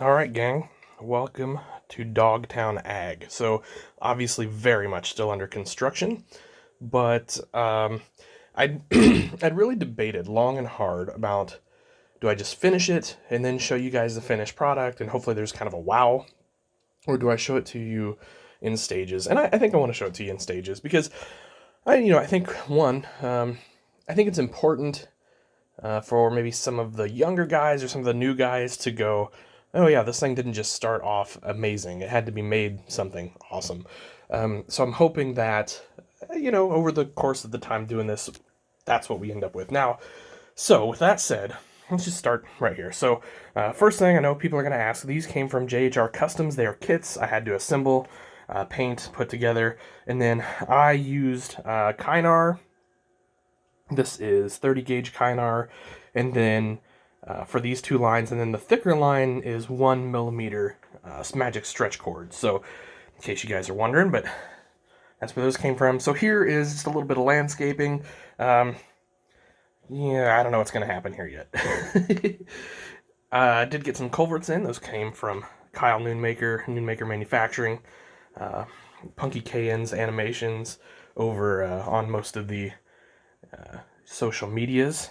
All right, gang. Welcome to Dogtown Ag. So, obviously, very much still under construction, but I'd I'd really debated long and hard about, do I just finish it and then show you guys the finished product and hopefully there's kind of a wow, or do I show it to you in stages? And I think I want to show it to you in stages because I think I think it's important for maybe some of the younger guys or some of the new guys to go, oh yeah, this thing didn't just start off amazing. It had to be made something awesome. So I'm hoping that, over the course of the time doing this, that's what we end up with. Now, so with that said, let's just start right here. So first thing I know people are going to ask, these came from JHR Customs. They are kits I had to assemble, paint, put together, and then I used Kynar. This is 30 gauge Kynar, and then for these two lines, and then the thicker line is 1 millimeter magic stretch cord. So, in case you guys are wondering, but that's where those came from. So here is just a little bit of landscaping. Yeah, I don't know what's going to happen here yet. I did get some culverts in. Those came from Kyle Noonmaker Manufacturing. Punky KN's animations over on most of the social medias.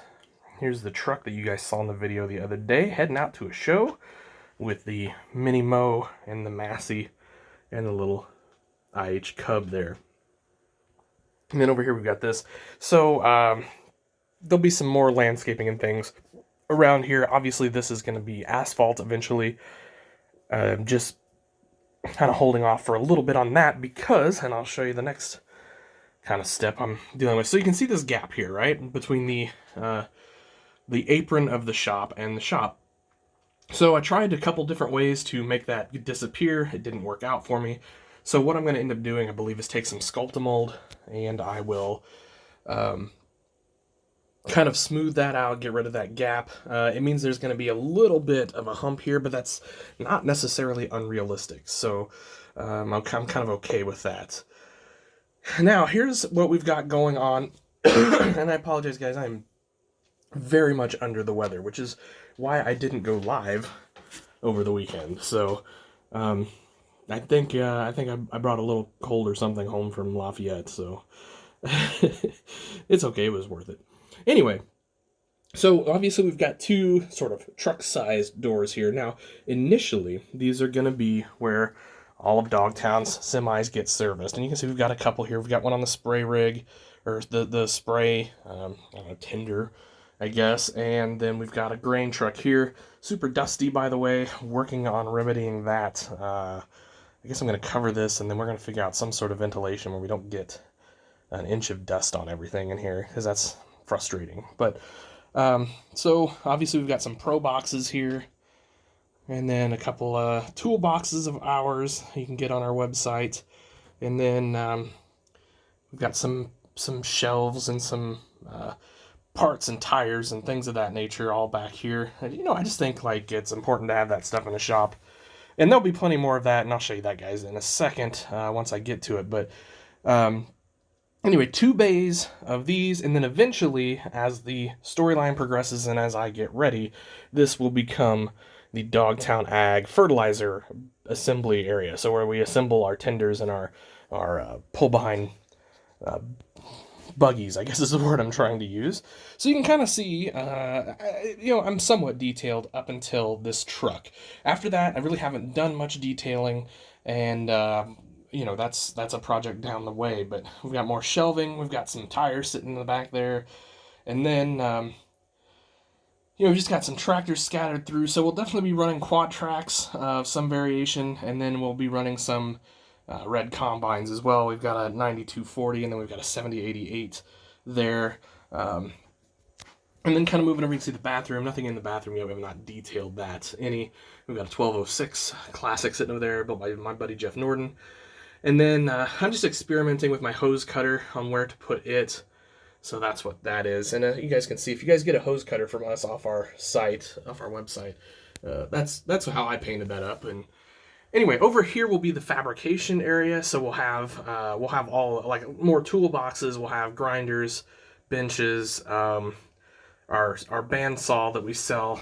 Here's the truck that you guys saw in the video the other day, heading out to a show with the Mini Mo and the Massey and the little IH Cub there. And then over here we've got this. So there'll be some more landscaping and things around here. Obviously this is going to be asphalt eventually. Just kind of holding off for a little bit on that because, and I'll show you the next kind of step I'm dealing with. So you can see this gap here, right, between the apron of the shop and the shop. So I tried a couple different ways to make that disappear. It didn't work out for me. So what I'm going to end up doing, I believe, is take some Sculptamold and I will kind of smooth that out, get rid of that gap. It means there's going to be a little bit of a hump here, but that's not necessarily unrealistic. So I'm kind of okay with that. Now, here's what we've got going on. And I apologize, guys. I'm very much under the weather, which is why I didn't go live over the weekend. So I think I brought a little cold or something home from Lafayette, so it's okay. It was worth it. Anyway, so obviously we've got two sort of truck-sized doors here. Now, initially, these are going to be where all of Dogtown's semis get serviced. And you can see we've got a couple here. We've got one on the spray rig, or the spray, I don't know, tender, I guess. And then we've got a grain truck here. Super dusty, by the way. Working on remedying that. I guess I'm going to cover this, and then we're going to figure out some sort of ventilation where we don't get an inch of dust on everything in here, because that's frustrating. But, so, obviously we've got some Pro boxes here. And then a couple toolboxes of ours you can get on our website. And then we've got some shelves and some parts and tires and things of that nature all back here. And, I just think like it's important to have that stuff in the shop. And there'll be plenty more of that, and I'll show you that, guys, in a second once I get to it. But anyway, 2 bays of these, and then eventually, as the storyline progresses and as I get ready, this will become the Dogtown Ag fertilizer assembly area. So where we assemble our tenders and our pull behind buggies, I guess is the word I'm trying to use. So you can kind of see, I'm somewhat detailed up until this truck. After that, I really haven't done much detailing, and that's a project down the way. But we've got more shelving, we've got some tires sitting in the back there, and then we've just got some tractors scattered through, so we'll definitely be running quad tracks of some variation, and then we'll be running some red combines as well. We've got a 9240, and then we've got a 7088 there. And then kind of moving over, you can see the bathroom. Nothing in the bathroom yet. We have not detailed that any. We've got a 1206 Classic sitting over there, built by my buddy Jeff Norden. And then I'm just experimenting with my hose cutter on where to put it. So that's what that is. And you guys can see, if you guys get a hose cutter from us off our site, off our website, that's how I painted that up. And anyway, over here will be the fabrication area. So we'll have all, like, more toolboxes. We'll have grinders, benches, our bandsaw that we sell,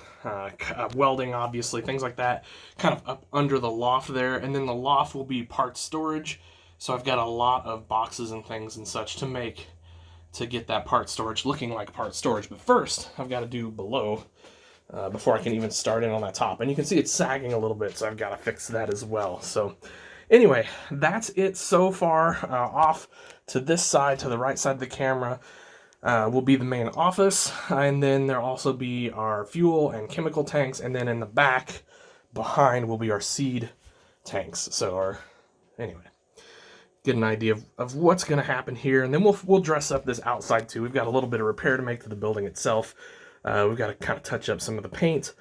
welding, obviously, things like that, kind of up under the loft there. And then the loft will be part storage. So I've got a lot of boxes and things and such to get that part storage looking like part storage. But first, I've got to do below before I can even start in on that top. And you can see it's sagging a little bit, so I've got to fix that as well. So anyway, that's it so far. Off to this side, to the right side of the camera, will be the main office, and then there'll also be our fuel and chemical tanks, and then in the back behind will be our seed tanks. So anyway, get an idea of what's going to happen here, and then we'll dress up this outside too. We've got a little bit of repair to make to the building itself. We've got to kind of touch up some of the paint,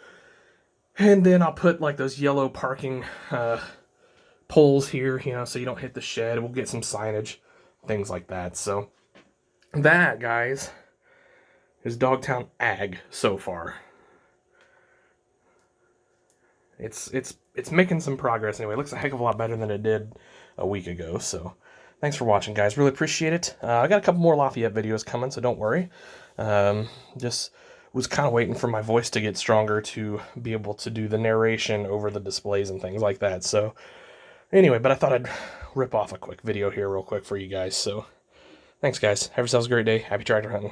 and then I'll put like those yellow parking poles here, so you don't hit the shed. We'll get some signage, things like that. So that, guys, is Dogtown Ag so far. It's making some progress anyway. It looks a heck of a lot better than it did a week ago. So thanks for watching, guys. Really appreciate it. I got a couple more Lafayette videos coming, so don't worry. Just was kind of waiting for my voice to get stronger to be able to do the narration over the displays and things like that. So anyway, but I thought I'd rip off a quick video here real quick for you guys. So thanks, guys. Have yourselves a great day. Happy tractor hunting.